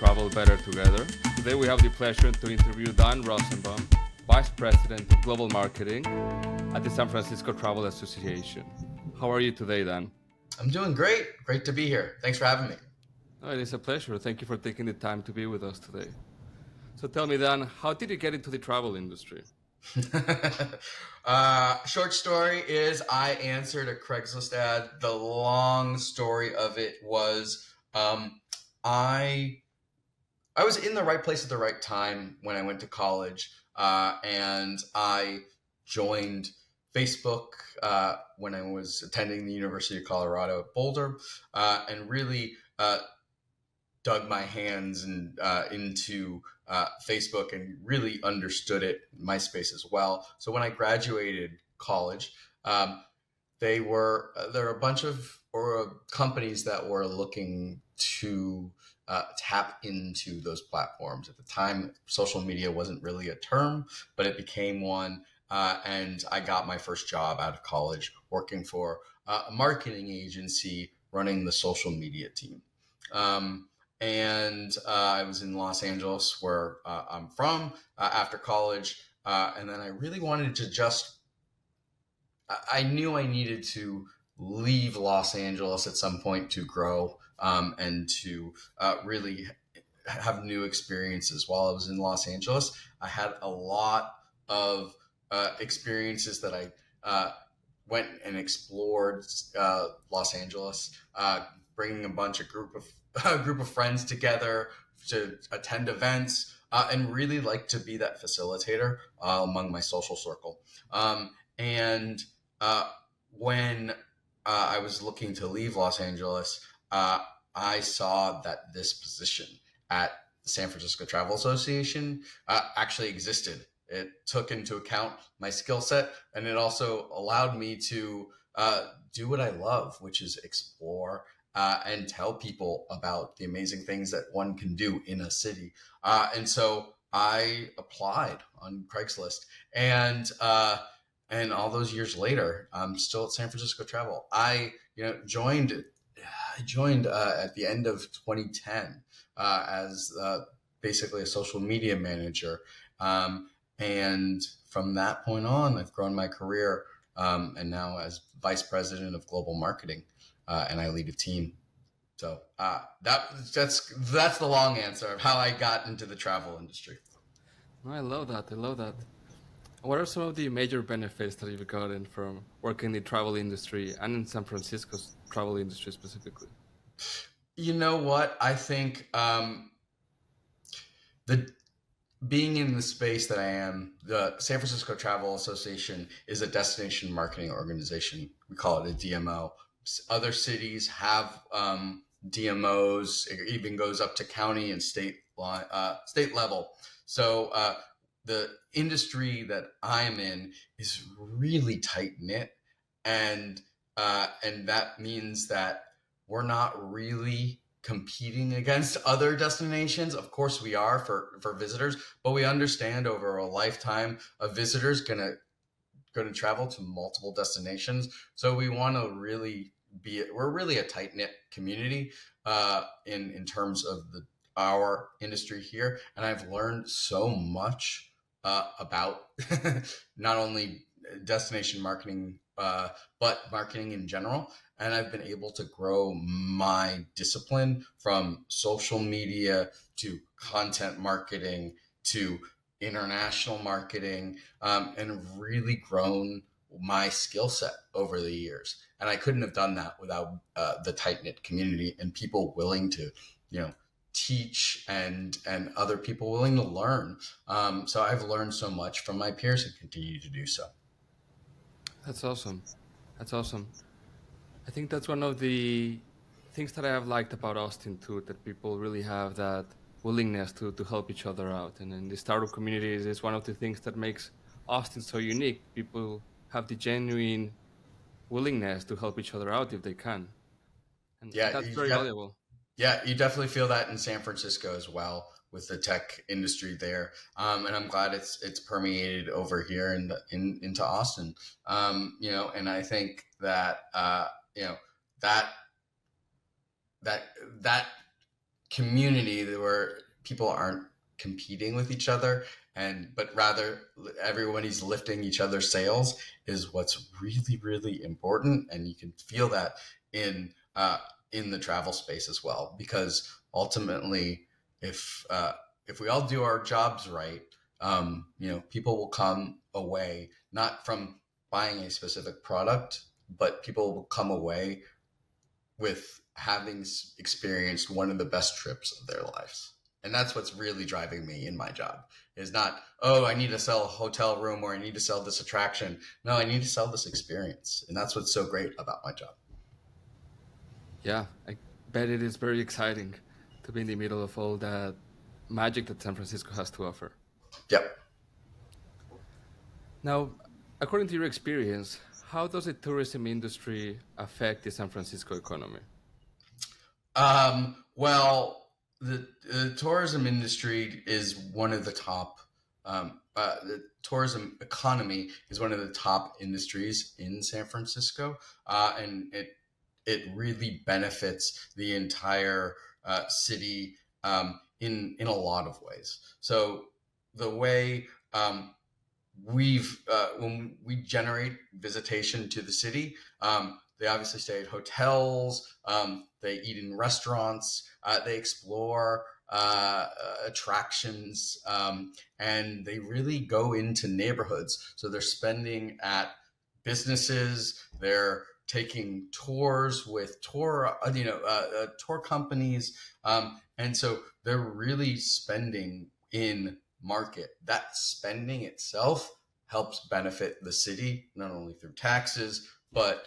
travel better together. Today we have the pleasure to interview Dan Rosenbaum, Vice President of Global Marketing at the San Francisco Travel Association. How are you today, Dan? I'm doing great. Great to be here. Thanks for having me. Oh, it is a pleasure. Thank you for taking the time to be with us today. So tell me, Dan, how did you get into the travel industry? Short story is I answered a Craigslist ad. The long story of it was I was in the right place at the right time when I went to college, and I joined Facebook when I was attending the University of Colorado at Boulder, and really dug my hands into Facebook and really understood it, MySpace as well. So when I graduated college, there were a bunch of companies that were looking to tap into those platforms. At the time, social media wasn't really a term, but it became one. And I got my first job out of college working for a marketing agency running the social media team. And I was in Los Angeles, where I'm from, after college. And then I really wanted to I knew I needed to leave Los Angeles at some point to grow and to really have new experiences. While I was in Los Angeles, I had a lot of experiences that I went and explored Los Angeles, bringing a group of friends together to attend events, and really like to be that facilitator among my social circle. And when I was looking to leave Los Angeles, I saw that this position at the San Francisco Travel Association actually existed. It took into account my skill set, and it also allowed me to do what I love, which is explore and tell people about the amazing things that one can do in a city. And so I applied on Craigslist, and all those years later, I'm still at San Francisco Travel. I joined at the end of 2010 as basically a social media manager. And from that point on, I've grown my career, and now as vice president of global marketing, and I lead a team. So that's the long answer of how I got into the travel industry. I love that. I love that. What are some of the major benefits that you've gotten from working in the travel industry and in San Francisco's travel industry specifically? You know what? I think the being in the space that I am, the San Francisco Travel Association is a destination marketing organization. We call it a DMO. Other cities have DMOs. It even goes up to county and state level. So the industry that I'm in is really tight knit, and that means that we're not really competing against other destinations. Of course we are for visitors, but we understand over a lifetime of visitors going to travel to multiple destinations. So we want to really we're really a tight knit community in terms of our industry here. And I've learned so much about not only destination marketing, but marketing in general. And I've been able to grow my discipline from social media to content marketing to international marketing, and really grown my skill set over the years. And I couldn't have done that without the tight-knit community and people willing to, teach and other people willing to learn. So I've learned so much from my peers and continue to do so. That's awesome. That's awesome. I think that's one of the things that I have liked about Austin too, that people really have that willingness to help each other out. And in the startup communities is one of the things that makes Austin so unique. People have the genuine willingness to help each other out if they can. And Yeah, that's very valuable. Yeah, you definitely feel that in San Francisco as well with the tech industry there, and I'm glad it's permeated over here and into Austin. And I think that that community where people aren't competing with each other, but rather everybody's lifting each other's sails is what's really, really important. And you can feel that in the travel space as well, because ultimately, if uh, if we all do our jobs right, people will come away not from buying a specific product, but people will come away with having experienced one of the best trips of their lives. And that's what's really driving me in my job is not, oh, I need to sell a hotel room or I need to sell this attraction. No, I need to sell this experience. And that's what's so great about my job. Yeah, I bet it is very exciting to be in the middle of all that magic that San Francisco has to offer. Yep. Now, according to your experience, how does the tourism industry affect the San Francisco economy? Well, the tourism industry is one of the top. The tourism economy is one of the top industries in San Francisco, and it really benefits the entire city in a lot of ways. So the way when we generate visitation to the city, they obviously stay at hotels, they eat in restaurants, they explore attractions, and they really go into neighborhoods. So they're spending at businesses, they're taking tours with tour companies, and so they're really spending in market. That spending itself helps benefit the city not only through taxes, but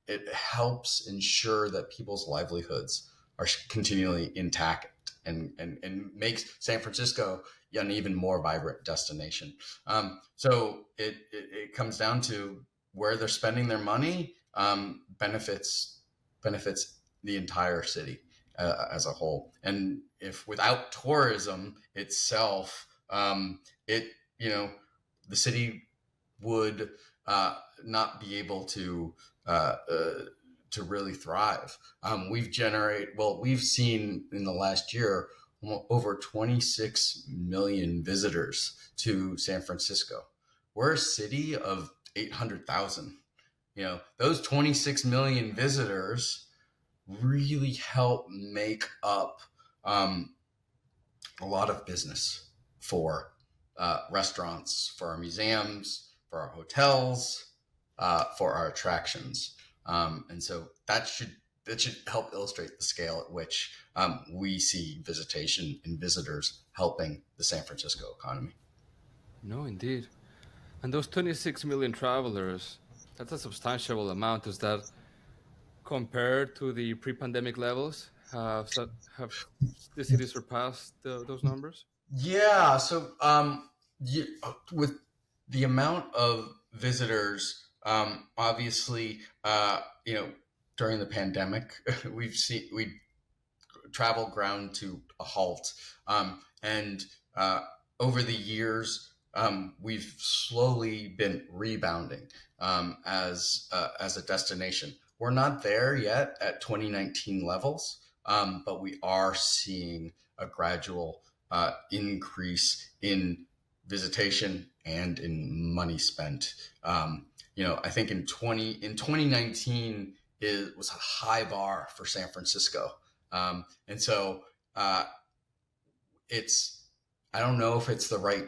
it helps ensure that people's livelihoods are continually intact, and makes San Francisco an even more vibrant destination. So it comes down to where they're spending their money, benefits the entire city as a whole. And if without tourism itself, it the city would not be able uh, uh, to really thrive. We've seen in the last year over 26 million visitors to San Francisco. We're a city of 800,000. Those 26 million visitors really help make up a lot of business for restaurants, for our museums, for our hotels, for our attractions, and so that should help illustrate the scale at which we see visitation and visitors helping the San Francisco economy. No, indeed. And those 26 million travelers, that's a substantial amount. Does that compare to the pre-pandemic levels? Have the city surpassed those numbers? Yeah. So, with the amount of visitors, obviously, during the pandemic, we travel ground to a halt, and over the years, we've slowly been rebounding as a destination. We're not there yet at 2019 levels, but we are seeing a gradual increase in visitation and in money spent. I think in 2019 it was a high bar for San Francisco, and so it's I don't know if it's the right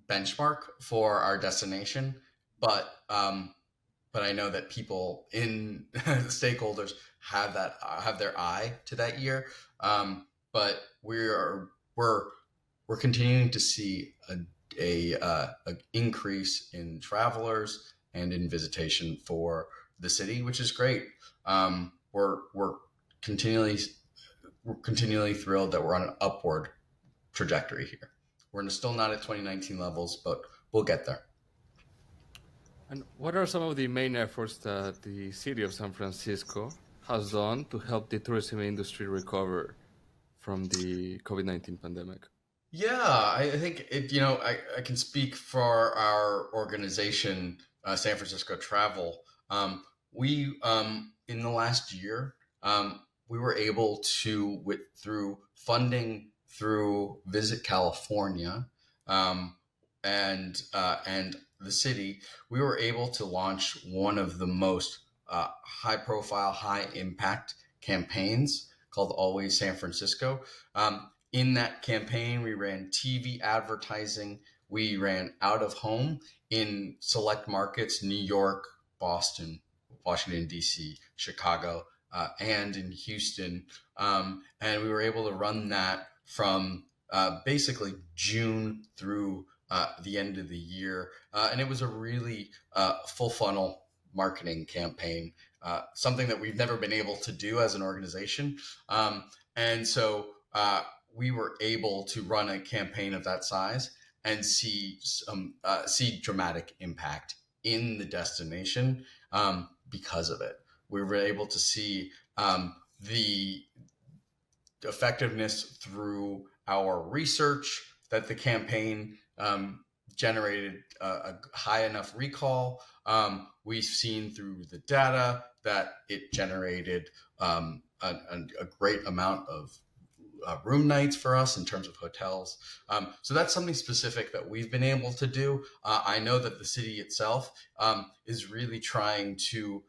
benchmark for our destination, but I know that people in the stakeholders have their eye to that year. But we're continuing to see a increase in travelers and in visitation for the city, which is great. We're continually we're continually thrilled that we're on an upward trajectory here. We're still not at 2019 levels, but we'll get there. And what are some of the main efforts that the city of San Francisco has done to help the tourism industry recover from the COVID-19 pandemic? Yeah, I think I can speak for our organization, San Francisco Travel. We In the last year, we were able to, through funding through Visit California, and the city, we were able to launch one of the most high profile, high impact campaigns called Always San Francisco. In that campaign, we ran TV advertising, we ran out of home in select markets: New York, Boston, Washington, D.C., Chicago, and in Houston. And we were able to run that from basically June through the end of the year. And it was a really full funnel marketing campaign, something that we've never been able to do as an organization. And so we were able to run a campaign of that size and see dramatic impact in the destination because of it. We were able to see the effectiveness through our research that the campaign generated a high enough recall. We've seen through the data that it generated a great amount of room nights for us in terms of hotels. So that's something specific that we've been able to do. I know that the city itself is really trying to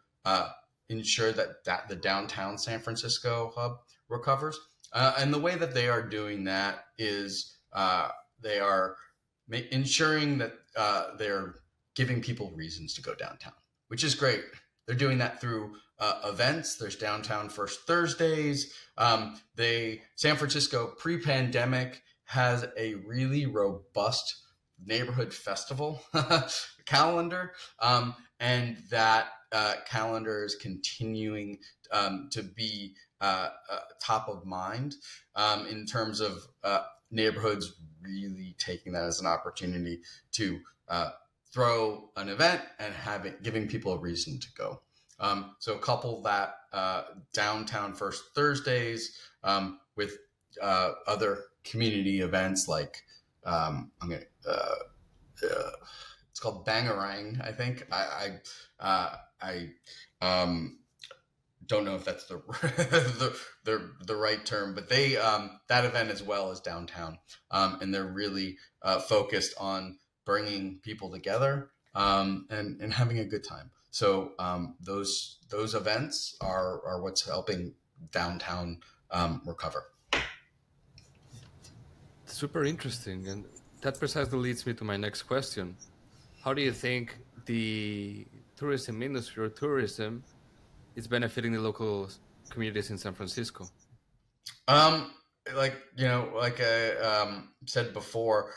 ensure that the downtown San Francisco hub recovers. And the way that they are doing that is they are ensuring that they're giving people reasons to go downtown, which is great. They're doing that through events. There's Downtown First Thursdays. San Francisco pre-pandemic has a really robust neighborhood festival calendar, and that calendar is continuing to be top of mind in terms of neighborhoods really taking that as an opportunity to throw an event and giving people a reason to go. So couple that Downtown First Thursdays with other community events like it's called Bangarang, I think. I don't know if that's the right term, but they that event as well as downtown, and they're really focused on bringing people together and having a good time. So those events are what's helping downtown recover. Super interesting, and that precisely leads me to my next question. How do you think the tourism industry or tourism is benefiting the local communities in San Francisco? Like I said before,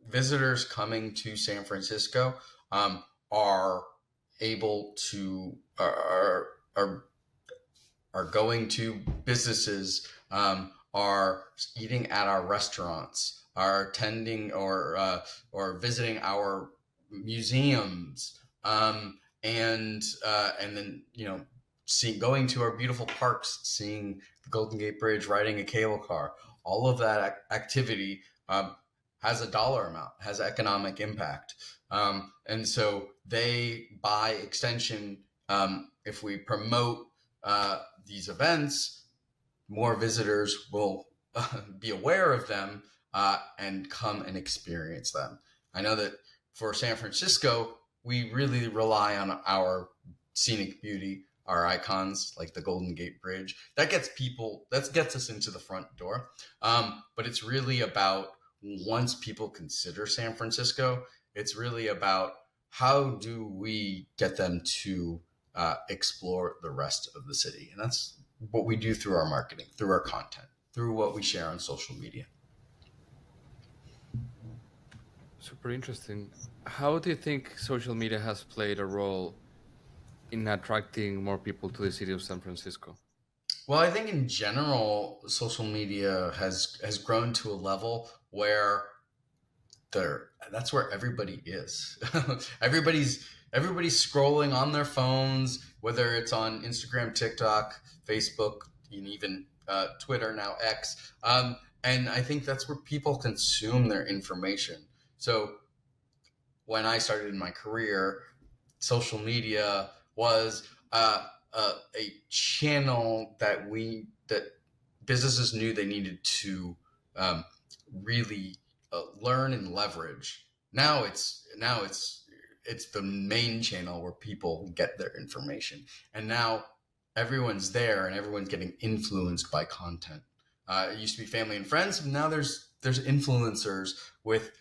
visitors coming to San Francisco are able to are going to businesses, are eating at our restaurants, are attending or visiting our museums, and then going to our beautiful parks, seeing the Golden Gate Bridge, riding a cable car. All of that activity has a dollar amount, has economic impact, and so they, by extension, if we promote these events, more visitors will be aware of them and come and experience them. I know that for San Francisco, we really rely on our scenic beauty, our icons like the Golden Gate Bridge. That gets us into the front door. But it's really about, once people consider San Francisco, it's really about how do we get them to explore the rest of the city. And that's what we do through our marketing, through our content, through what we share on social media. Super interesting. How do you think social media has played a role in attracting more people to the city of San Francisco? Well, I think in general, social media has grown to a level where that's where everybody is. everybody's scrolling on their phones, whether it's on Instagram, TikTok, Facebook, and even Twitter, now X. And I think that's where people consume their information. So when I started in my career, social media was a channel that businesses knew they needed to really learn and leverage. Now it's the main channel where people get their information, and now everyone's there and everyone's getting influenced by content. It used to be family and friends, but now there's influencers with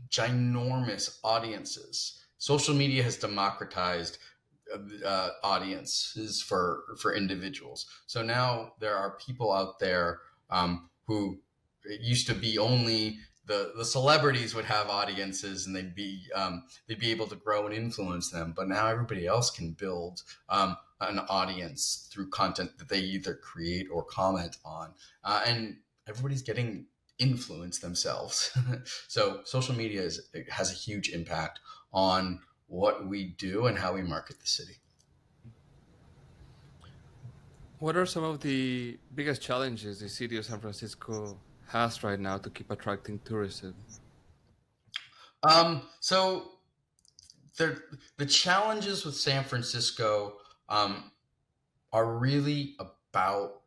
ginormous audiences. Social media has democratized audiences for individuals. So now there are people out there who it used to be only the celebrities would have audiences and they'd be able to grow and influence them. But now everybody else can build an audience through content that they either create or comment on, and everybody's getting influence themselves. So social media has a huge impact on what we do and how we market the city. What are some of the biggest challenges the city of San Francisco has right now to keep attracting tourism? So the challenges with San Francisco are really about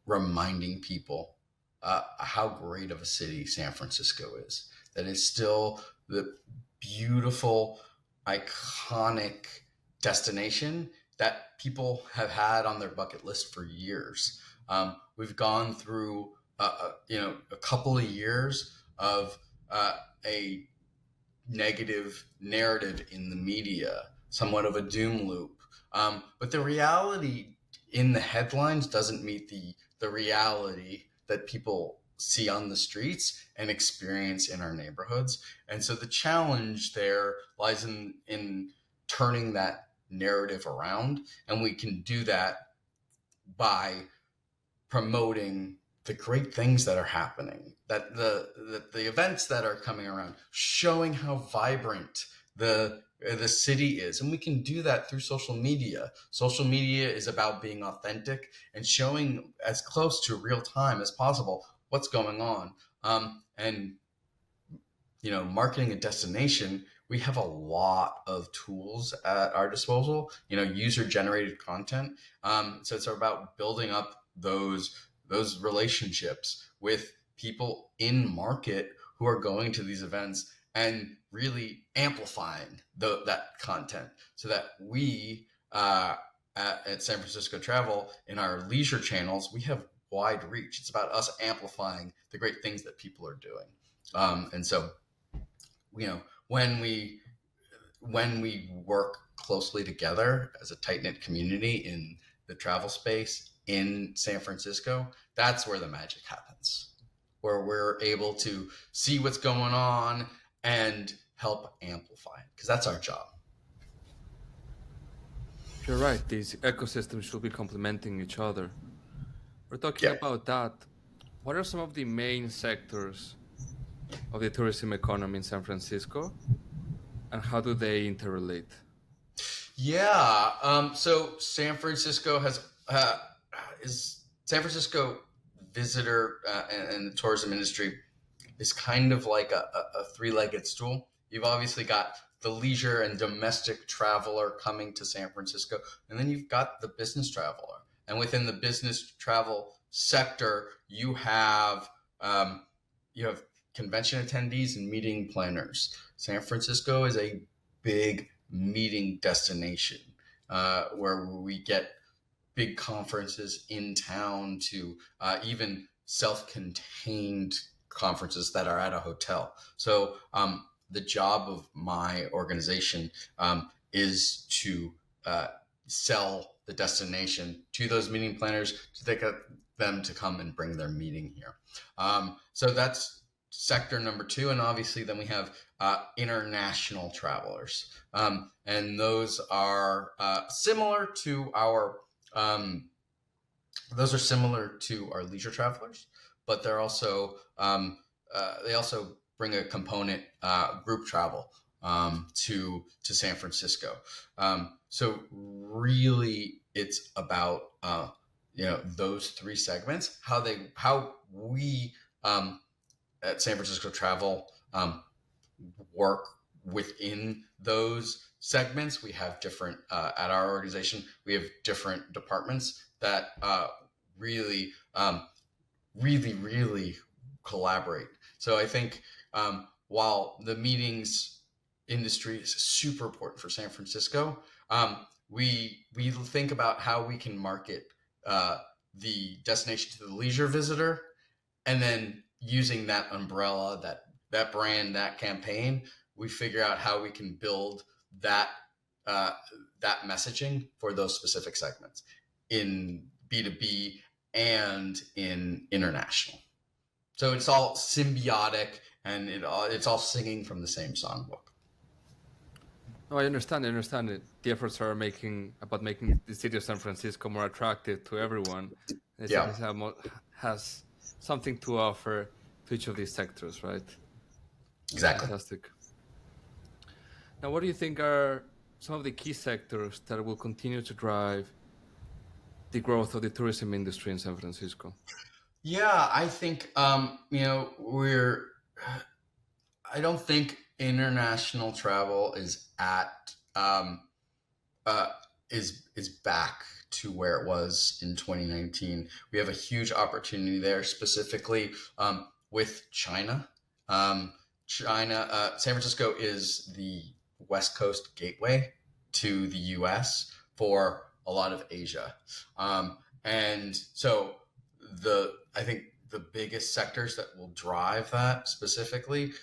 reminding people how great of a city San Francisco is. That it's still the beautiful, iconic destination that people have had on their bucket list for years. We've gone through, a couple of years of a negative narrative in the media, somewhat of a doom loop. But the reality in the headlines doesn't meet the reality that people see on the streets and experience in our neighborhoods. And so the challenge there lies in turning that narrative around. And we can do that by promoting the great things that are happening, that the events that are coming around, showing how vibrant the city is. And we can do that through social media. Social media is about being authentic and showing as close to real time as possible what's going on. And marketing a destination, we have a lot of tools at our disposal, user generated content. So it's about building up those relationships with people in market who are going to these events and really amplifying that content so that we at San Francisco Travel, in our leisure channels, we have wide reach. It's about us amplifying the great things that people are doing. And so, when we work closely together as a tight-knit community in the travel space in San Francisco, that's where the magic happens, where we're able to see what's going on and help amplify it, because that's our job. You're right, these ecosystems should be complementing each other. We're talking Yeah. about that. What are some of the main sectors of the tourism economy in San Francisco, and how do they interrelate? Yeah. So San Francisco is San Francisco visitor and the tourism industry is kind of like a three-legged stool. You've obviously got the leisure and domestic traveler coming to San Francisco, and then you've got the business traveler. And within the business travel sector, you have convention attendees and meeting planners. San Francisco is a big meeting destination where we get big conferences in town to even self-contained conferences that are at a hotel. So the job of my organization is to sell the destination to those meeting planners to take them to come and bring their meeting here. So that's sector number two. And obviously then we have international travelers. And those are similar to our leisure travelers, but they're also they also bring a component group travel to San Francisco. So really, it's about those three segments, how we at San Francisco Travel work within those segments. We have different at our organization. We have different departments that really, really collaborate. So I think while the meetings industry is super important for San Francisco, we think about how we can market the destination to the leisure visitor, and then using that umbrella, that brand, that campaign, we figure out how we can build that uh, that messaging for those specific segments in B2B and in international. So it's all symbiotic, and it's all singing from the same songbook. No, I understand. I understand it. The efforts are making the city of San Francisco more attractive to everyone. The city Yeah. has something to offer to each of these sectors, right? Exactly. Fantastic. Now, what do you think are some of the key sectors that will continue to drive the growth of the tourism industry in San Francisco? Yeah, I think we're. I don't think international travel uh, is back to where it was in 2019. We have a huge opportunity there, specifically with China. San Francisco is the West Coast gateway to the U.S. for a lot of Asia, and so I think the biggest sectors that will drive that specifically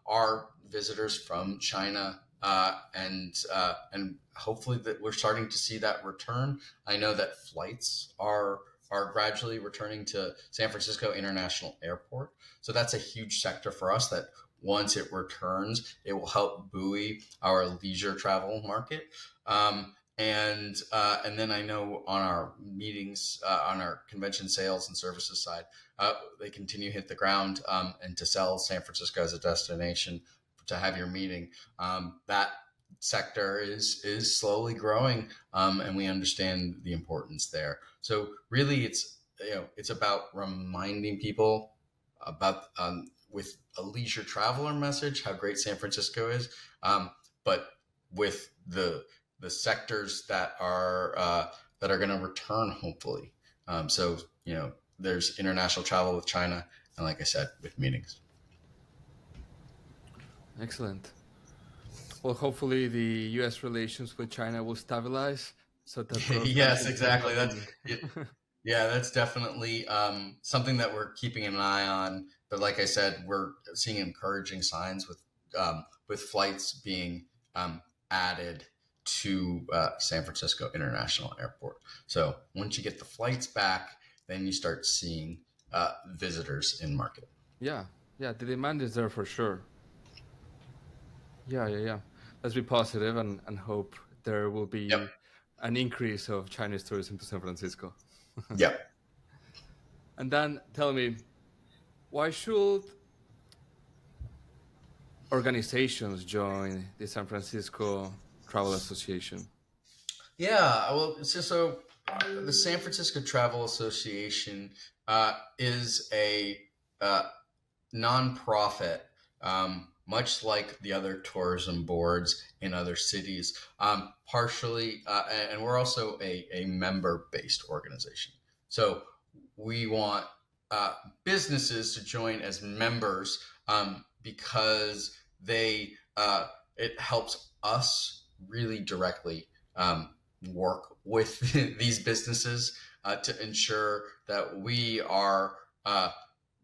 are visitors from China, and hopefully that we're starting to see that return. I know that flights are gradually returning to San Francisco International Airport, so that's a huge sector for us. That once it returns, it will help buoy our leisure travel market. And then I know on our meetings, on our convention sales and services side, they continue to hit the ground and to sell San Francisco as a destination to have your meeting. That sector is slowly growing, and we understand the importance there. So really, it's about reminding people about with a leisure traveler message how great San Francisco is, but with the sectors that are going to return hopefully. So there's international travel with China, and like I said, with meetings. Excellent. Well, hopefully the U.S. relations with China will stabilize so that those Yes, countries can exactly. continue. Yeah, that's definitely something that we're keeping an eye on. But like I said, we're seeing encouraging signs with flights being added to San Francisco International Airport. So once you get the flights back, then you start seeing visitors in market. Yeah, yeah, the demand is there for sure. Yeah, yeah, yeah. Let's be positive and hope there will Yep. be an increase of Chinese tourism to San Francisco. Yep. And then tell me, why should organizations join the San Francisco Travel Association? Yeah, well, it's just so the San Francisco Travel Association is a uh, nonprofit, much like the other tourism boards in other cities, partially, and we're also a member based organization. So we want uh, businesses to join as members because it helps us really directly um, work with these businesses to ensure that we are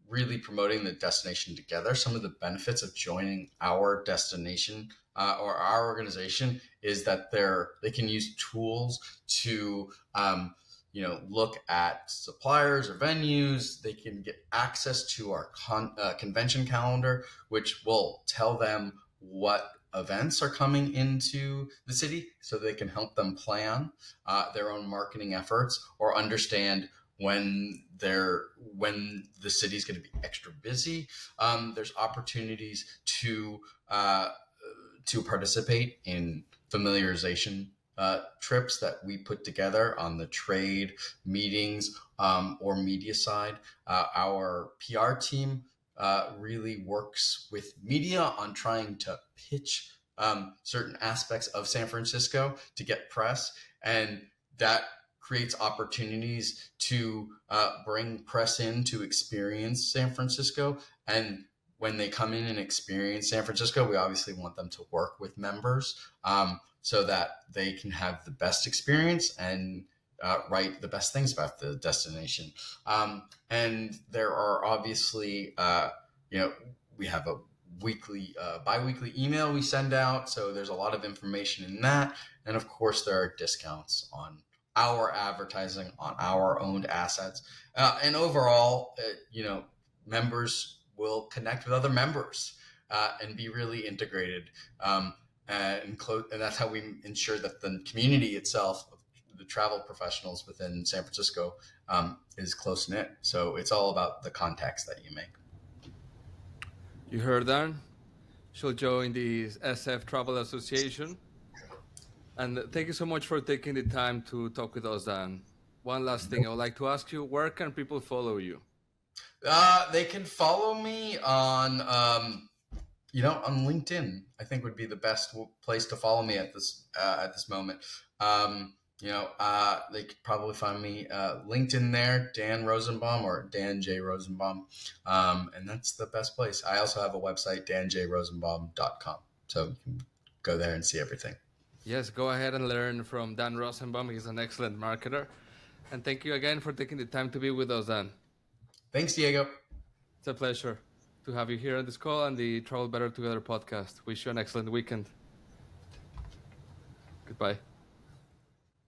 really promoting the destination together. Some of the benefits of joining our destination or our organization is that they can use tools to look at suppliers or venues. They can get access to our convention calendar, which will tell them what events are coming into the city so they can help them plan their own marketing efforts or understand when the city's going to be extra busy. There's opportunities to participate in familiarization trips that we put together on the trade meetings or media side. Our PR team really works with media on trying to pitch certain aspects of San Francisco to get press, and that creates opportunities to bring press in to experience San Francisco. And when they come in and experience San Francisco, we obviously want them to work with members so that they can have the best experience and write the best things about the destination. And there are obviously, we have a weekly, bi-weekly email we send out. So there's a lot of information in that. And of course, there are discounts on our advertising on our owned assets. And overall, members will connect with other members and be really integrated. And that's how we ensure that the community itself, the travel professionals within San Francisco, is close knit. So it's all about the contacts that you make. You heard that? She'll join the SF Travel Association. And thank you so much for taking the time to talk with us, Dan. One last thing I would like to ask you, where can people follow you? They can follow me on LinkedIn. I think would be the best place to follow me at this moment. They could probably find me LinkedIn there, Dan Rosenbaum or Dan J. Rosenbaum. And that's the best place. I also have a website, danjrosenbaum.com. So you can go there and see everything. Yes, go ahead and learn from Dan Rosenbaum. He's an excellent marketer. And thank you again for taking the time to be with us, Dan. Thanks, Diego. It's a pleasure to have you here on this call and the Travel Better Together podcast. Wish you an excellent weekend. Goodbye.